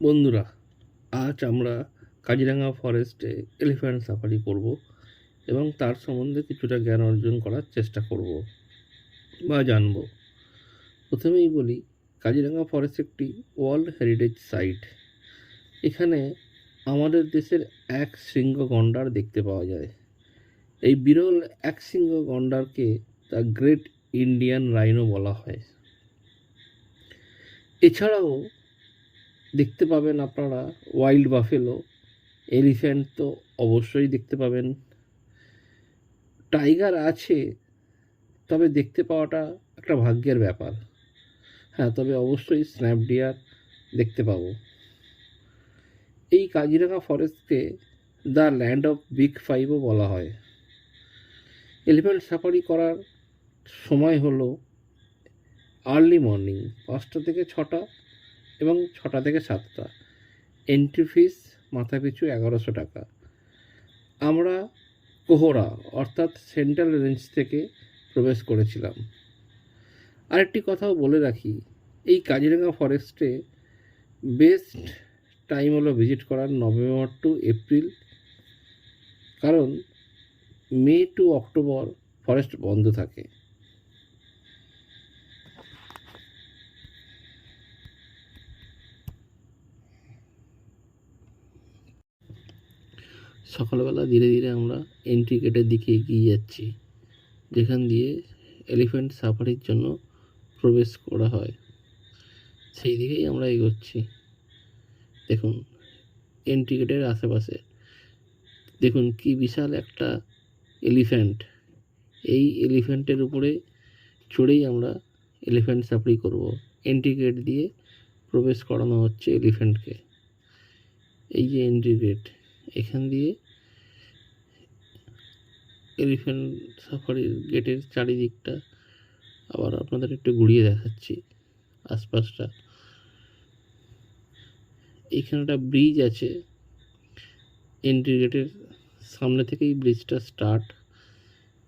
বন্ধুরা, আজ আমরা কাজিরাঙা ফরেস্টে এলিফ্যান্ট সাফারি করব এবং তার সম্বন্ধে কিছুটা জ্ঞান অর্জন করার চেষ্টা করব বা জানব। প্রথমেই বলি, কাজিরাঙা ফরেস্ট একটি ওয়ার্ল্ড হেরিটেজ সাইট। এখানে আমাদের দেশের এক শৃঙ্গ গন্ডার দেখতে পাওয়া যায়। এই বিরল এক শৃঙ্গ গন্ডারকে দ্য গ্রেট ইন্ডিয়ান রাইনো বলা হয়। এছাড়াও দেখতে পাবেন আপনারা ওয়াইল্ড বাফেলো, এলিফ্যান্ট তো অবশ্যই দেখতে পাবেন। টাইগার আছে, তবে দেখতে পাওয়াটা একটা ভাগ্যের ব্যাপার। হ্যাঁ, তবে অবশ্যই স্ন্যাপ ডিয়ার দেখতে পাবো। এই কাজিরাঙা ফরেস্টকে দ্য ল্যান্ড অফ বিগ ফাইভও বলা হয়। এলিফ্যান্ট সাফারি করার সময় হলো আর্লি মর্নিং 5টা থেকে 6টা এবং 6টা থেকে 7টা। এন্ট্রি ফিস মাথাপিছু 1100 টাকা। আমরা কোহরা অর্থাৎ সেন্ট্রাল রেঞ্জ থেকে প্রবেশ করেছিলাম। আরেকটি কথাও বলে রাখি, এই কাজিরাঙা ফরেস্টে বেস্ট টাইম হলো ভিজিট করার নভেম্বর টু এপ্রিল, কারণ মে টু অক্টোবর ফরেস্ট বন্ধ থাকে। সকালবেলা ধীরে ধীরে আমরা এন্ট্রি গেটের দিকে এগিয়ে যাচ্ছি, যেখান দিয়ে এলিফ্যান্ট সাফারির জন্য প্রবেশ করা হয়। সেই দিকেই আমরা এগোচ্ছি। দেখুন, এন্ট্রি গেটের আশেপাশে দেখুন কি বিশাল একটা এলিফ্যান্ট। এই এলিফ্যান্টের উপরে চড়েই আমরা এলিফ্যান্ট সাফারি করব। এন্ট্রি গেট দিয়ে প্রবেশ করানো হচ্ছে এলিফ্যান্টকে। এই যে এন্ট্রি গেট, এখান দিয়ে এলিফ্যান্ট সাফারির গেটের চারিদিকটা আবার আপনাদের একটু ঘুরিয়ে দেখাচ্ছি আশপাশটা। এইখানে একটা ব্রিজ আছে, এন্ট্রি গেটের সামনে থেকেই ব্রিজটা স্টার্ট।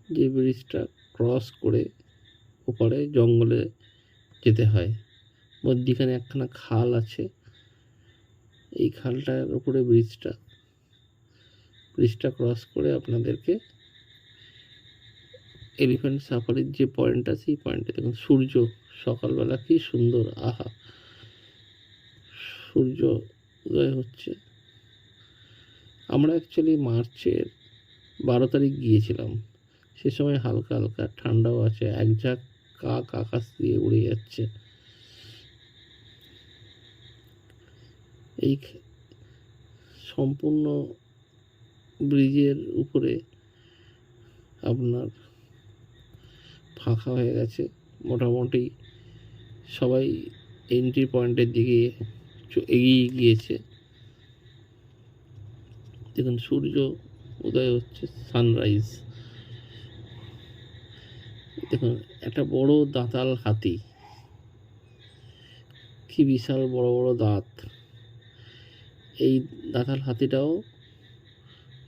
যে ব্রিজটা ক্রস করে ওপারে জঙ্গলে যেতে হয়। মধ্যিখানে একখানা খাল আছে, এই খালটার উপরে ব্রিজটা ক্রস করে আপনাদেরকে এলিফ্যান্ট সাফারির যে পয়েন্টটা, সেই পয়েন্টে দেখুন সূর্য সকালবেলা কি সুন্দর, আহা, সূর্য উদয় হচ্ছে। আমরা অ্যাকচুয়ালি মার্চের 12 তারিখ গিয়েছিলাম। সে সময় হালকা হালকা ঠান্ডাও আছে, এক ঝাঁক কাক আকাশ দিয়ে উড়ে যাচ্ছে। এই সম্পূর্ণ ব্রিজের উপরে আপনার ফাঁকা হয়ে গেছে, মোটামুটি সবাই এন্ট্রি পয়েন্টের দিকে এগিয়ে গিয়েছে। দেখুন সূর্য উদয় হচ্ছে, সানরাইজ। দেখুন একটা বড় দাঁতাল হাতি, কি বিশাল বড় বড় দাঁত। এই দাঁতাল হাতিটাও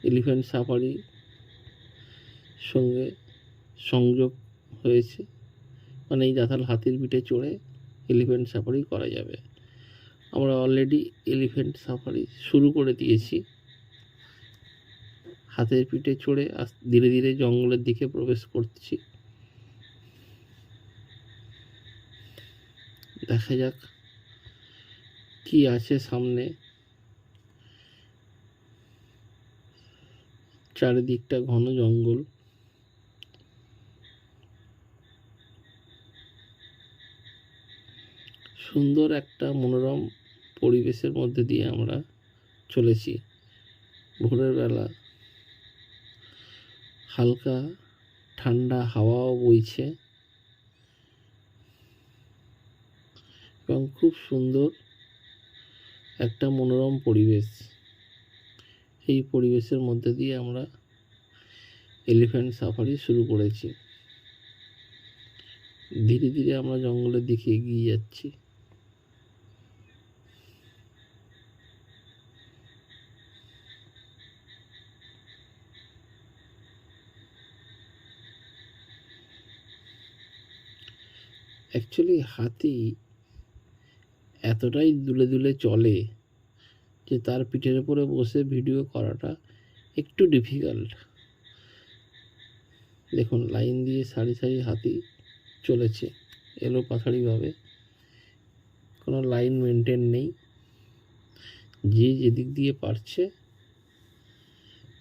এলিফ্যান্ট সাফারির সঙ্গে সংযোগ হয়েছে, মানে এই দাঁতাল হাতির পিঠে চড়ে এলিফ্যান্ট সাফারি করা যাবে। আমরা অলরেডি এলিফ্যান্ট সাফারি শুরু করে দিয়েছি। হাতের পিঠে চড়ে ধীরে ধীরে জঙ্গলের দিকে প্রবেশ করছি। দেখা যাক কি আছে সামনে। চারিদিকটা ঘন জঙ্গল। সুন্দর একটা মনোরম পরিবেশের মধ্যে দিয়ে আমরা চলেছি। ভোরের বেলা হালকা ঠান্ডা হাওয়াও বইছে এবং খুব সুন্দর একটা মনোরম পরিবেশ। এই পরিবেশের মধ্যে দিয়ে আমরা এলিফ্যান্ট সাফারি শুরু করেছি। ধীরে ধীরে আমরা জঙ্গলের দিকে এগিয়ে যাচ্ছি। অ্যাকচুয়ালি হাতি এতটাই দুলে দুলে চলে, যে তার পিঠের উপরে বসে ভিডিও করাটা একটু ডিফিকাল্ট। দেখুন লাইন দিয়ে সারি সারি হাতি চলেছে এলো পাথাড়িভাবে, কোনো লাইন মেনটেন নেই, যে যেদিক দিয়ে পারছে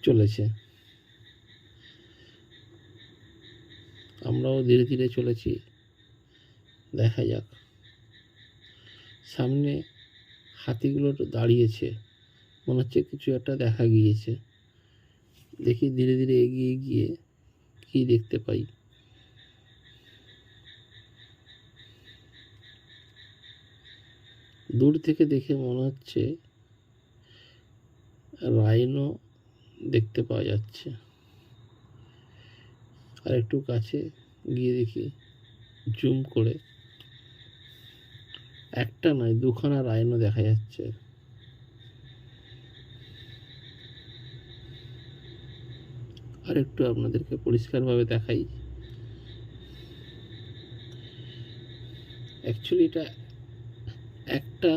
চলেছে। আমরাও ধীরে ধীরে চলেছি, দেখা যাক। সামনে হাতিগুলো দাঁড়িয়েছে, মনে হচ্ছে কিছু একটা দেখা গিয়েছে। দেখি ধীরে ধীরে এগিয়ে গিয়ে কি দেখতে পাই। দূর থেকে দেখে মনে হচ্ছে রাইনো দেখতে পাওয়া যাচ্ছে, আর একটু কাছে গিয়ে দেখি জুম করে, একটা নয় দুখানা রাইনো দেখা যাচ্ছে। আর একটু আপনাদেরকে পরিষ্কারভাবে দেখাই। অ্যাকচুয়ালি এটা একটা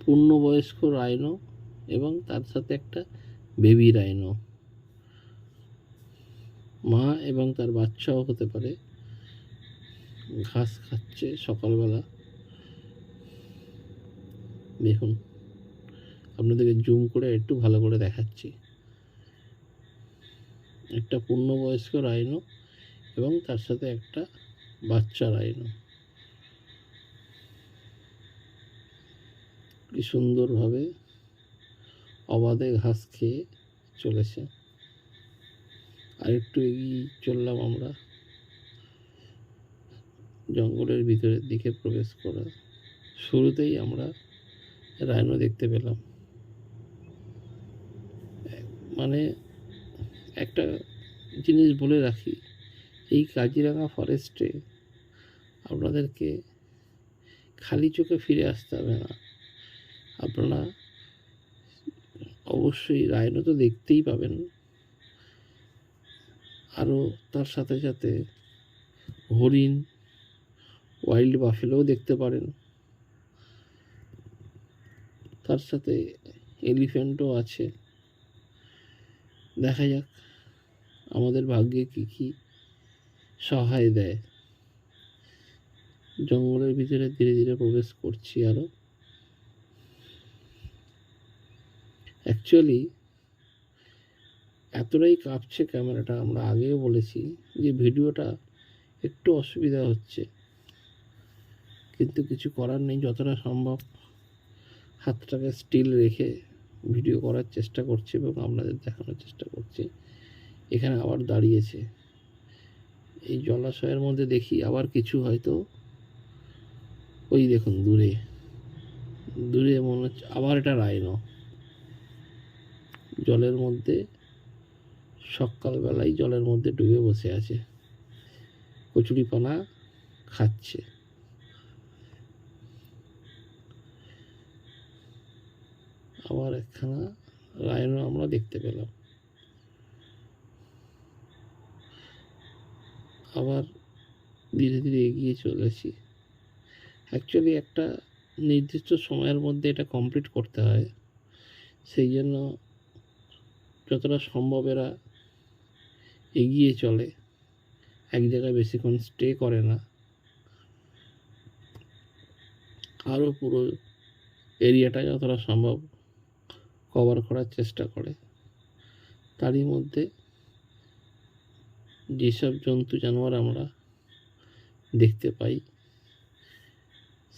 পূর্ণবয়স্ক রাইনো এবং তার সাথে একটা বেবি রাইনো, মা এবং তার বাচ্চাও হতে পারে। ঘাস খাচ্ছে সকালবেলা। দেখুন আপনাদেরকে জুম করে একটু ভালো করে দেখাচ্ছি। একটা পূর্ণবয়স্ক রাইনো এবং তার সাথে একটা বাচ্চা রাইনো, কি সুন্দরভাবে অবাধে ঘাস খেয়ে চলেছে। আর একটু এগিয়ে চললাম আমরা, জঙ্গলের ভিতরের দিকে প্রবেশ করা। শুরুতেই আমরা রাইনো দেখতে পেলাম। মানে একটা জিনিস বলে রাখি, এই কাজিরাঙা ফরেস্টে আপনাদেরকে খালি চোখে ফিরে আসতে হবে না। আপনারা অবশ্যই রাইনো তো দেখতেই পাবেন, আরও তার সাথে সাথে হরিণ, ওয়াইল্ড বাফেলোও দেখতে পারেন, তার সাথে এলিফ্যান্টও আছে। দেখা যাক আমাদের ভাগ্যে কী কী সহায় দেয়। জঙ্গলের ভিতরে ধীরে ধীরে প্রবেশ করছি আরও। অ্যাকচুয়ালি এতটাই কাঁপছে ক্যামেরাটা, আমরা আগেও বলেছি যে ভিডিওটা একটু অসুবিধা হচ্ছে, কিন্তু কিছু করার নেই। যতটা সম্ভব হাতটাকে স্টিল রেখে ভিডিও করার চেষ্টা করছি এবং আপনাদের দেখানোর চেষ্টা করছি। এখানে আবার দাঁড়িয়েছে, এই জলাশয়ের মধ্যে দেখি আবার কিছু হয়তো, ওই দেখুন দূরে দূরে মনে হচ্ছে আবার এটা রাইনো জলের মধ্যে, সকালবেলায় জলের মধ্যে ডুবে বসে আছে, কচুরিপানা খাচ্ছে। আবার একখানা রাইনো আমরা দেখতে পেলাম। আবার ধীরে ধীরে এগিয়ে চলেছি। অ্যাকচুয়ালি একটা নির্দিষ্ট সময়ের মধ্যে এটা কমপ্লিট করতে হয়, সেই জন্য যতটা সম্ভব এরা এগিয়ে চলে, এক জায়গায় বেশিক্ষণ স্টে করে না, আরও পুরো এরিয়াটা যতটা সম্ভব কভার করার চেষ্টা করে। তারই মধ্যে যেসব জন্তু জানোয়ার আমরা দেখতে পাই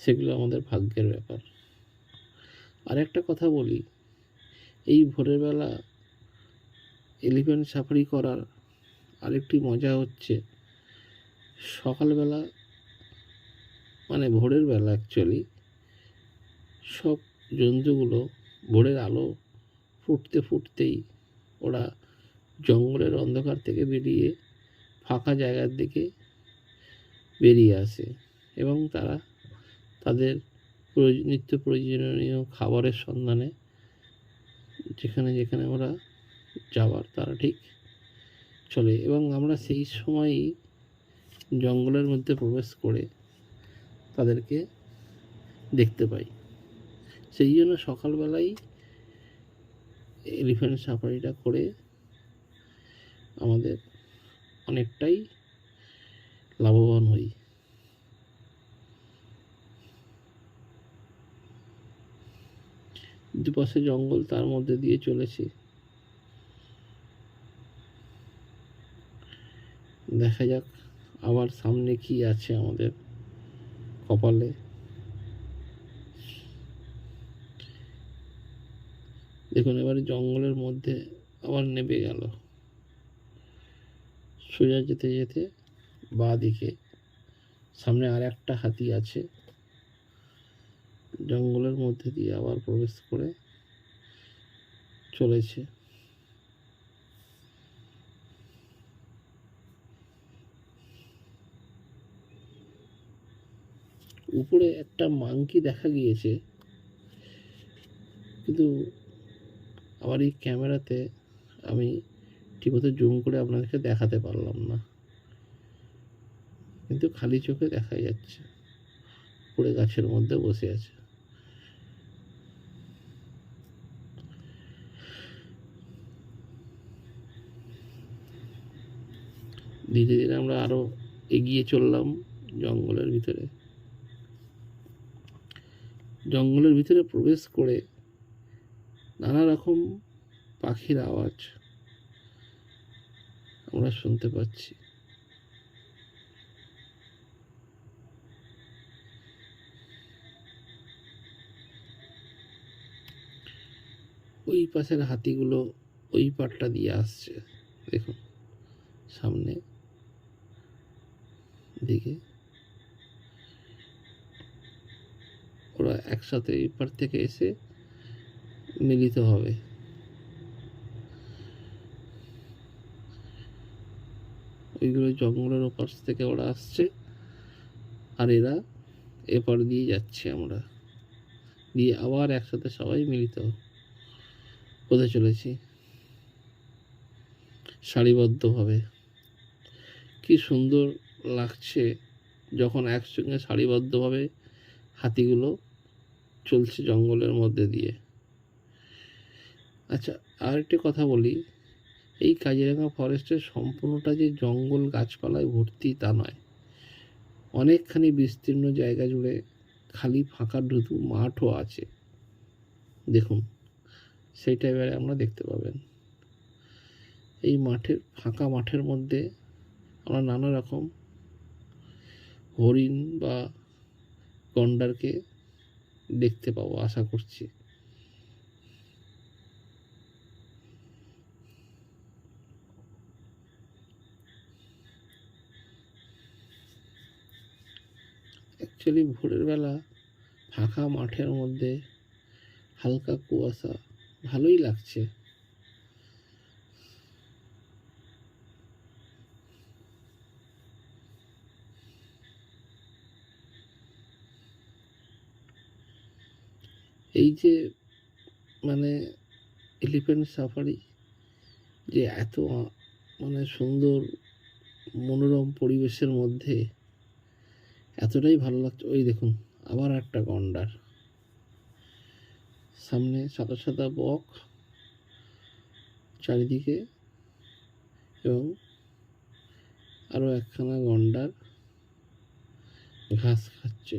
সেগুলো আমাদের ভাগ্যের ব্যাপার। আর একটা কথা বলি, এই ভোরের বেলা এলিফ্যান্ট সাফারি করার আরেকটি মজা হচ্ছে, সকালবেলা মানে ভোরের বেলা অ্যাকচুয়ালি সব জন্তুগুলো ভোরের আলো ফুটতে ফুটতেই ওরা জঙ্গলের অন্ধকার থেকে বেরিয়ে ফাঁকা জায়গার দিকে বেরিয়ে আসে এবং তারা তাদের নিত্য প্রয়োজনীয় খাবারের সন্ধানে যেখানে যেখানে ওরা যাওয়ার তারা ঠিক চলে, এবং আমরা সেই সময়ই জঙ্গলের মধ্যে প্রবেশ করে তাদেরকে দেখতে পাই। সেই জন্য সকালবেলায় এলিফ্যান্ট সাফারিটা করে আমাদের অনেকটাই লাভবান হই। দুপাশে জঙ্গল, তার মধ্যে দিয়ে চলেছি। দেখা যাক আবার সামনে কি আছে আমাদের কপালে। দেখুন এবারে জঙ্গলের মধ্যে আবার নেমে গেল। সোজা যেতে যেতে বাঁ দিকে সামনে আর একটা হাতি আছে, জঙ্গলের মধ্যে দিয়ে আবার প্রবেশ করে চলেছে। উপরে একটা মাংকি দেখা গিয়েছে, কিন্তু আবার এই ক্যামেরাতে আমি ঠিকমতো জুম করে আপনাদেরকে দেখাতে পারলাম না, কিন্তু খালি চোখে দেখা যাচ্ছে উপরে গাছের মধ্যে বসে আছে। ধীরে ধীরে আমরা আরো এগিয়ে চললাম জঙ্গলের ভিতরে। জঙ্গলের ভিতরে প্রবেশ করে নানা রকম পাখির আওয়াজ আমরা শুনতে পাচ্ছি। ওই পাশের হাতিগুলো ওই পাটটা দিয়ে আসছে, দেখুন সামনে দিকে ওরা একসাথে এই পার থেকে এসে মিলিত হবে। ওইগুলো জঙ্গলের ওপাশ থেকে ওরা আসছে, আর এরা এপার দিয়ে যাচ্ছে, আমরা দিয়ে আবার একসাথে সবাই মিলিত হতে চলেছি সারিবদ্ধভাবে। কি সুন্দর লাগছে যখন একসঙ্গে সারিবদ্ধভাবে হাতিগুলো চলছে জঙ্গলের মধ্যে দিয়ে। আচ্ছা, আর একটি কথা বলি, এই কাজিরাঙা ফরেস্টের সম্পূর্ণটা যে জঙ্গল গাছপালায় ভর্তি তা নয়, অনেকখানি বিস্তীর্ণ জায়গা জুড়ে খালি ফাঁকা ঢুধু মাঠও আছে। দেখুন সেইটা এবারে আমরা দেখতে পাবেন। এই মাঠের ফাঁকা মাঠের মধ্যে আমরা নানা রকম হরিণ বা গন্ডারকে দেখতে পাবো আশা করছি। অ্যাকচুয়ালি ভোরের বেলা ফাঁকা মাঠের মধ্যে হালকা কুয়াশা, ভালোই লাগছে। এই যে মানে এলিফ্যান্ট সাফারি যে এত মানে সুন্দর মনোরম পরিবেশের মধ্যে এতটাই ভালো লাগছে। ওই দেখুন আবার একটা গন্ডার, সামনে সাদা সাদা বক চারিদিকে, এবং আরো একখানা গন্ডার ঘাস খাচ্ছে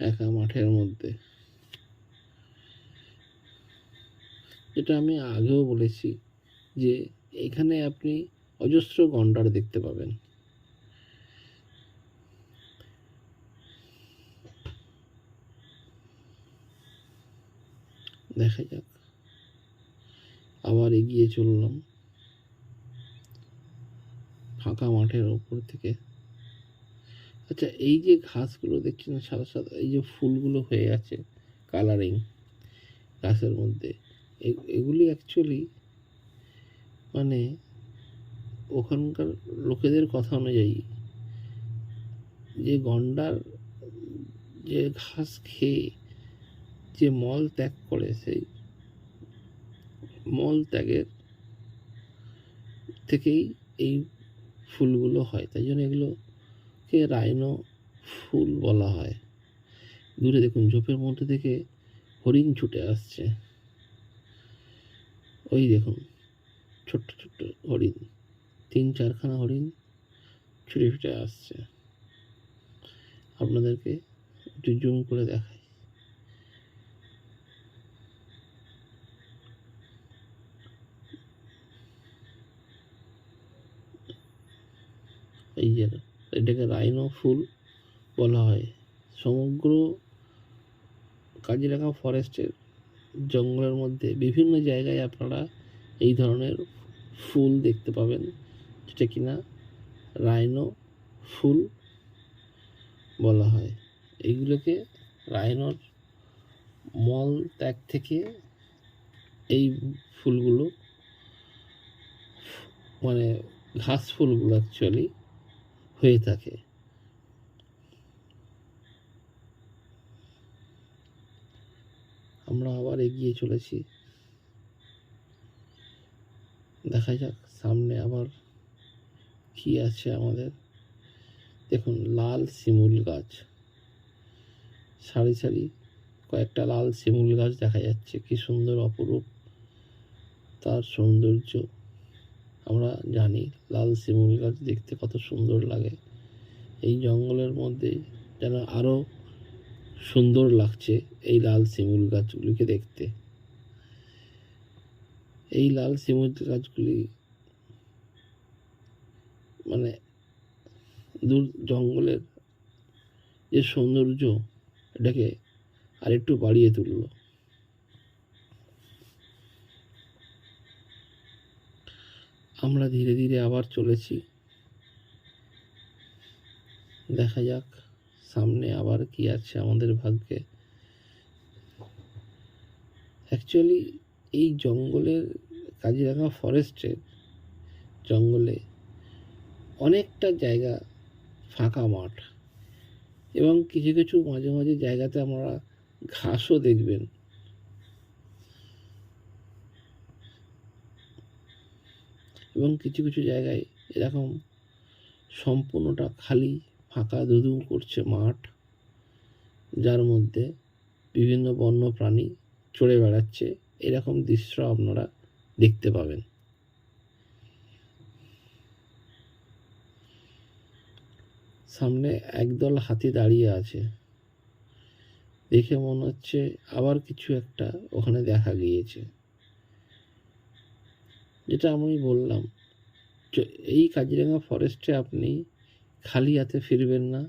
একা মাঠের মধ্যে। যেটা আমি আগেও বলেছি যে এখানে আপনি অজস্র গন্ডার দেখতে পাবেন। দেখা যাক, আবার এগিয়ে চললাম ফাঁকা মাঠের ওপর থেকে। আচ্ছা, এই যে ঘাসগুলো দেখছেন সাদা সাদা, এই যে ফুলগুলো হয়ে আছে কালারিং গাছের মধ্যে, এগুলি অ্যাকচুয়ালি মানে ওখানকার লোকেদের কথা অনুযায়ী যে গন্ডার যে ঘাস খেয়ে যে মল ত্যাগ করে, সেই মল ত্যাগের থেকেই এই ফুলগুলো হয়, তাই জন্য এগুলোকে রাইনো ফুল বলা হয়। দূরে দেখুন ঝোপের মধ্যে থেকে হরিণ ছুটে আসছে। ওই দেখুন ছোট্ট ছোট্ট হরিণ, 3-4খানা হরিণ ছুটে ছুটে আসছে। আপনাদেরকে একটু জুম করে দেখাই। এই যে এটাকে রাইনো ফুল বলা হয়। সমগ্র কাজিরাঙা ফরেস্টের জঙ্গলের মধ্যে বিভিন্ন জায়গায় আপনারা এই ধরনের ফুল দেখতে পাবেন, যেটা কিনা রাইনো ফুল বলা হয়। এইগুলোকে রাইনোর মল ত্যাগ থেকে এই ফুলগুলো, মানে ঘাস ফুলগুলো অ্যাকচুয়ালি হয়ে থাকে। আমরা আবার এগিয়ে চলেছি, দেখা যাক সামনে আবার কি আছে আমাদের। দেখুন লাল শিমুল গাছ, সারি সারি কয়েকটা লাল শিমুল গাছ দেখা যাচ্ছে। কি সুন্দর অপরূপ তার সৌন্দর্য। আমরা জানি লাল শিমুল গাছ দেখতে কত সুন্দর লাগে। এই জঙ্গলের মধ্যে যেন আরও সুন্দর লাগছে এই লাল শিমুল গাছগুলিকে দেখতে। এই লাল শিমুল গাছগুলি মানে দূর জঙ্গলের যে সৌন্দর্য, এটাকে আরেকটু বাড়িয়ে তুলল। আমরা ধীরে ধীরে আবার চলেছি, দেখা যাক সামনে আবার কি আছে আমাদের ভাগ্যে। অ্যাকচুয়ালি এই জঙ্গলের, কাজিরাঙা ফরেস্টের জঙ্গলে অনেকটা জায়গা ফাঁকা মাঠ, এবং কিছু কিছু মাঝে মাঝে জায়গাতে আমরা ঘাসও দেখবেন। এবং কিছু কিছু জায়গায় এরকম সম্পূর্ণটা খালি ফাঁকা ধুধু করছে মাঠ, যার মধ্যে বিভিন্ন বন্য প্রাণী চড়ে বেড়াচ্ছে। এরকম দৃশ্য আপনারা দেখতে পাবেন। সামনে একদল হাতি দাঁড়িয়ে আছে, দেখে মনে হচ্ছে আবার কিছু একটা ওখানে দেখা গিয়েছে। যেটা আমি বললাম, এই কাজিরাঙা ফরেস্টে আপনি খালি হাতে ফিরবেন না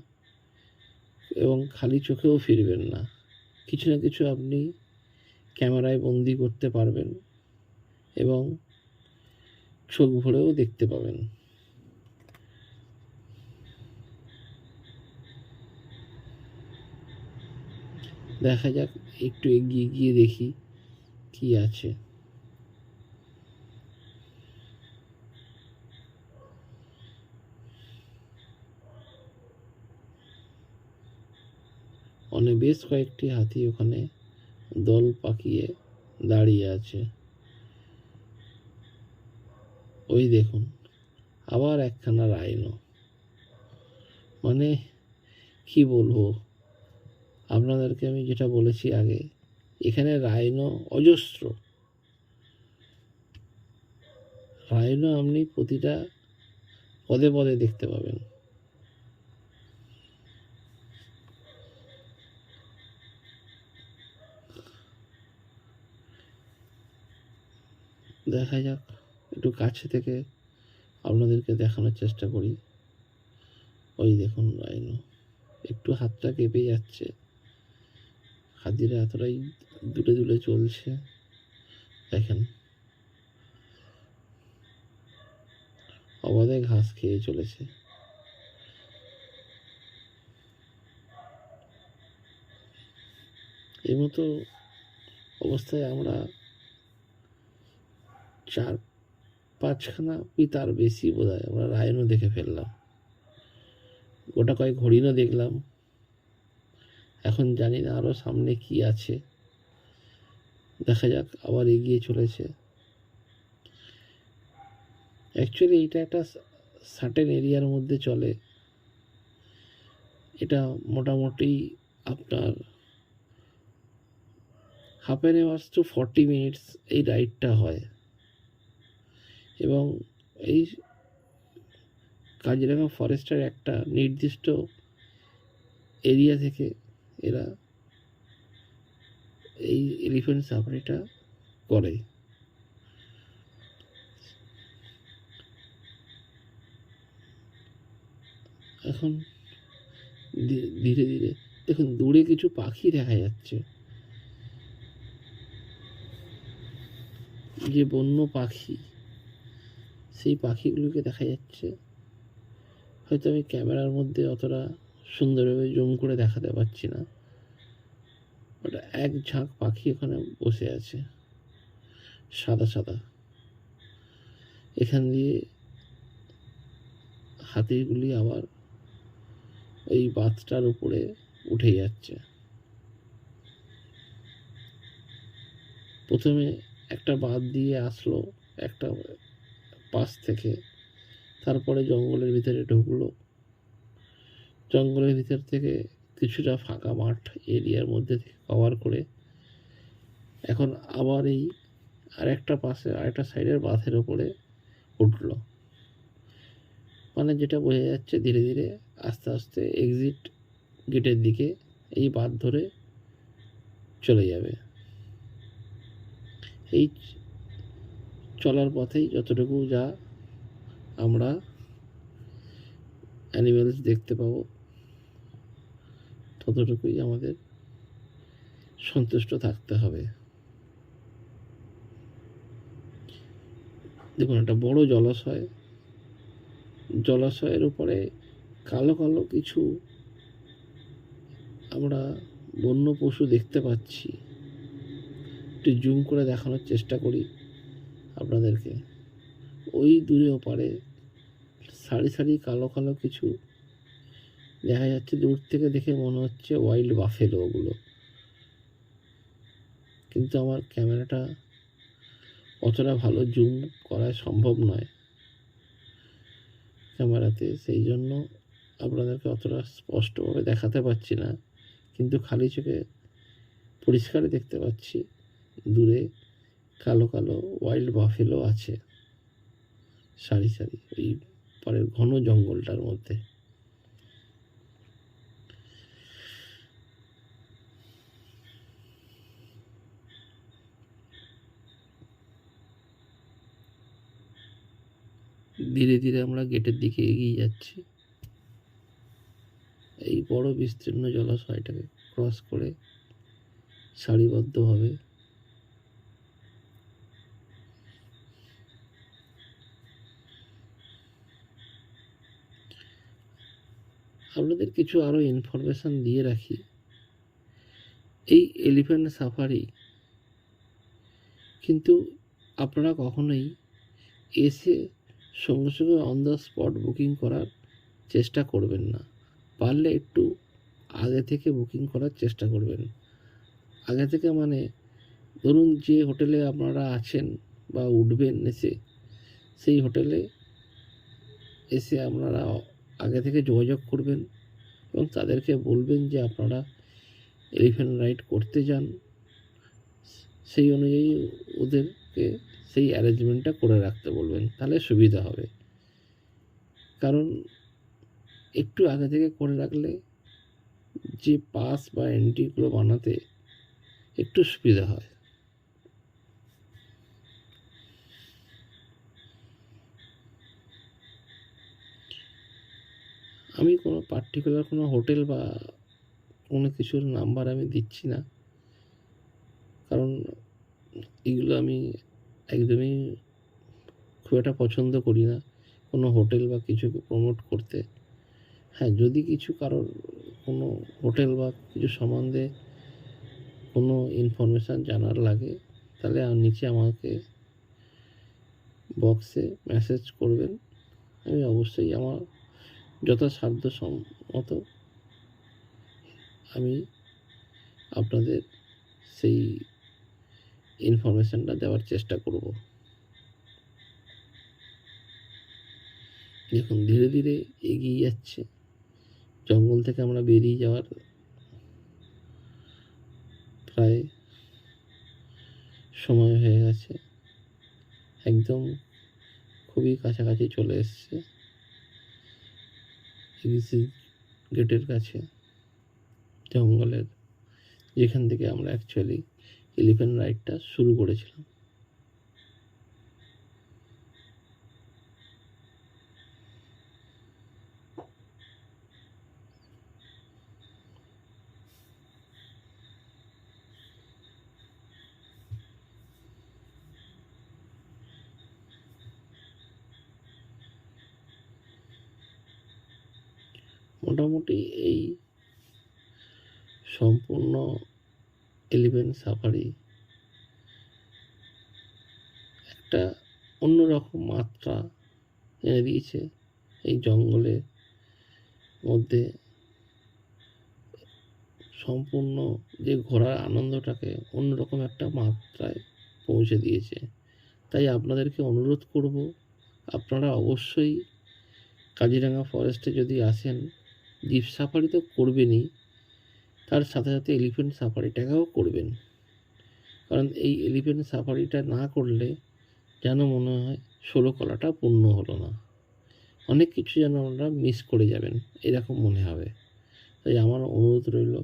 এবং খালি চোখেও ফিরবেন না। কিছু না কিছু আপনি ক্যামেরায় বন্দি করতে পারবেন এবং চোখ ভরেও দেখতে পাবেন। দেখা যাক, একটু এগিয়ে গিয়ে দেখি কি আছে। বেশ কয়েকটি হাতি ওখানে দল পাকিয়ে দাঁড়িয়ে আছে। ওই দেখুন আবার একখানা রাইনো। মানে কি বলবো আপনাদেরকে, আমি যেটা বলেছি আগে, এখানে রাইনো অজস্র। রাইনো আপনি প্রতিটা পদে পদে দেখতে পাবেন। দেখা যাক, একটু কাছে থেকে আপনাদেরকে দেখানোর চেষ্টা করি। ওই দেখুন রাইনো, একটু হাতটা কেঁপে যাচ্ছে, হাতিরা এতটাই দূরে দূরে চলছে। দেখেন অবাধে ঘাস খেয়ে চলেছে। এই মতো অবস্থায় আমরা 4-5খানা কি তার বেশি বোধহয় আমরা রাইনো দেখে ফেললাম। গোটা কয়েক হরিণও দেখলাম। এখন জানি না আরও সামনে কি আছে, দেখা যাক। আবার এগিয়ে চলেছে। অ্যাকচুয়ালি এটা একটা সার্টেন এরিয়ার মধ্যে চলে। এটা মোটামুটি আপনার হাফ টু 40 মিনিটস এই রাইডটা হয় এবং এই কাজিরাঙা ফরেস্টের একটা নির্দিষ্ট এরিয়া থেকে এরা এই এলিফ্যান্ট সাফারিটা করে। এখন ধীরে ধীরে দেখুন দূরে কিছু পাখি দেখা যাচ্ছে, যে বন্য পাখি, সেই পাখিগুলোকে দেখা যাচ্ছে। হয়তো আমি ক্যামেরার মধ্যে অতটা সুন্দরভাবে জুম করে দেখাতে পারছি না, ওটা এক ঝাঁক পাখি ওখানে বসে আছে সাদা সাদা। এখান দিয়ে হাতিগুলি আবার ওই বাঁধটার উপরে উঠে যাচ্ছে। প্রথমে একটা বাঁধ দিয়ে আসলো একটা পাশ থেকে, তারপরে জঙ্গলের ভিতরে ঢুকলো। জঙ্গলের ভিতর থেকে কিছুটা ফাঁকা মাঠ এরিয়ার মধ্যে থেকে কভার করে এখন আবার এই আরেকটা সাইডের বাঁধের ওপরে উঠল। মানে যেটা বোঝা যাচ্ছে ধীরে ধীরে আস্তে আস্তে এক্সিট গেটের দিকে এই বাঁধ ধরে চলে যাবে। এই চলার পথেই যতটুকু যা আমরা অ্যানিমেলস দেখতে পাবো ততটুকুই আমাদের সন্তুষ্ট থাকতে হবে। দেখুন একটা বড় জলাশয়ের উপরে কালো কালো কিছু আমরা বন্য পশু দেখতে পাচ্ছি। একটু জুম করে দেখানোর চেষ্টা করি আপনাদেরকে। ওই দূরে ওপারে সারি সারি কালো কালো কিছু দেখা যাচ্ছে, দূর থেকে দেখে মনে হচ্ছে ওয়াইল্ড বাফেলো ওগুলো, কিন্তু আমার ক্যামেরাটা অতটা ভালো জুম করা সম্ভব নয় ক্যামেরাতে, সেই জন্য আপনাদেরকে অতটা স্পষ্টভাবে দেখাতে পারছি না। কিন্তু খালি চোখে পরিষ্কারই দেখতে পাচ্ছি দূরে কালো কালো ওয়াইল্ড বাফেলো আছে সারি সারি ওই পরের ঘন জঙ্গলটার মধ্যে। ধীরে ধীরে আমরা গেটের দিকে এগিয়ে যাচ্ছি। এই বড় বিস্তীর্ণ জলাশয়টাকে ক্রস করে সারিবদ্ধভাবে আপনাদের কিছু আরও ইনফরমেশান দিয়ে রাখি। এই এলিফ্যান্ট সাফারি কিন্তু আপনারা কখনোই এসে সঙ্গে সঙ্গে অন দ্য স্পট বুকিং করার চেষ্টা করবেন না। পারলে একটু আগে থেকে বুকিং করার চেষ্টা করবেন। আগে থেকে মানে ধরুন যে হোটেলে আপনারা আছেন বা উঠবেন এসে, সেই হোটেলে এসে আপনারা আগে থেকে যোগাযোগ করবেন এবং তাদেরকে বলবেন যে আপনারা এলিফ্যান্ট রাইড করতে যান। সেই অনুযায়ী ওদেরকে সেই অ্যারেঞ্জমেন্টটা করে রাখতে বলবেন, তাহলে সুবিধা হবে। কারণ একটু আগে থেকে করে রাখলে যে পাস বা এন্ট্রিগুলো বানাতে একটু সুবিধা হয়। আমি কোনো পার্টিকুলার কোনো হোটেল বা কোনো কিছুর নাম্বার আমি দিচ্ছি না, কারণ এগুলো আমি একদমই খুব একটা পছন্দ করি না কোনো হোটেল বা কিছুকে প্রমোট করতে। হ্যাঁ, যদি কিছু কারোর কোনো হোটেল বা কিছু সম্বন্ধে কোনো ইনফরমেশান জানার লাগে তাহলে নিচে আমাকে বক্সে মেসেজ করবেন। আমি অবশ্যই আমার যথাসাধ্য সম্মত আমি আপনাদের সেই ইনফরমেশানটা দেওয়ার চেষ্টা করব। দেখুন ধীরে ধীরে এগিয়ে যাচ্ছে। জঙ্গল থেকে আমরা বেরিয়ে যাওয়ার প্রায় সময় হয়ে গেছে, একদম খুবই কাছাকাছি চলে এসছে এক্সিট গেটের কাছে, জঙ্গলের, যেখান থেকে আমরা অ্যাকচুয়ালি এলিফ্যান্ট রাইডটা শুরু করেছিলাম। মোটামুটি এই সম্পূর্ণ এলিফ্যান্ট সাফারি একটা অন্যরকম মাত্রা এনে দিয়েছে। এই জঙ্গলের মধ্যে সম্পূর্ণ যে ঘোরার আনন্দটাকে অন্যরকম একটা মাত্রায় পৌঁছে দিয়েছে। তাই আপনাদেরকে অনুরোধ করব, আপনারা অবশ্যই কাজিরাঙা ফরেস্টে যদি আসেন, জিপ সাফারি তো করবেনই, তার সাথে সাথে এলিফ্যান্ট সাফারিটাকেও করবেন। কারণ এই এলিফ্যান্ট সাফারিটা না করলে যেন মনে হয় ষোলকলাটা পূর্ণ হলো না, অনেক কিছু যেন আপনারা মিস করে যাবেন, এরকম মনে হবে। তাই আমার অনুরোধ রইল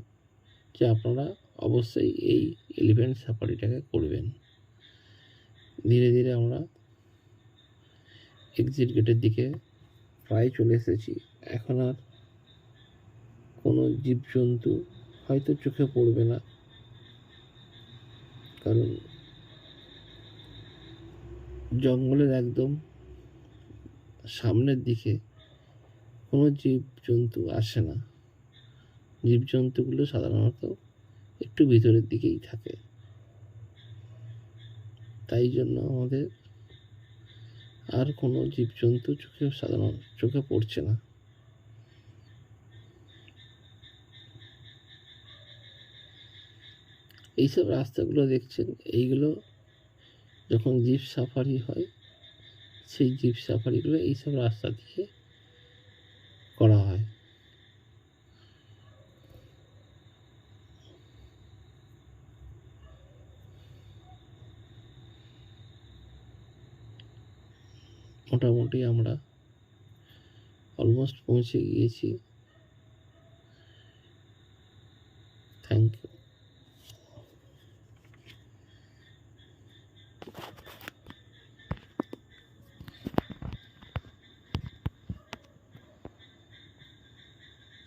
যে আপনারা অবশ্যই এই এলিফ্যান্ট সাফারিটাকে করবেন। ধীরে ধীরে আমরা এক্সিট গেটের দিকে প্রায় চলে এসেছি। এখন আর কোনো জীবজন্তু হয়তো চোখে পড়বে না, কারণ জঙ্গলের একদম সামনের দিকে কোনো জীবজন্তু আসে না। জীবজন্তুগুলো সাধারণত একটু ভিতরের দিকেই থাকে, তাই জন্য আমাদের আর কোনো জীবজন্তু চোখে পড়ছে না। এইসব রাস্তাগুলো দেখছেন, এইগুলো যখন জিপ সাফারি হয়, সেই জিপ সাফারিগুলো এইসব রাস্তা দিয়ে করা হয়। মোটামুটি আমরা অলমোস্ট পৌঁছে গিয়েছি। Thank you.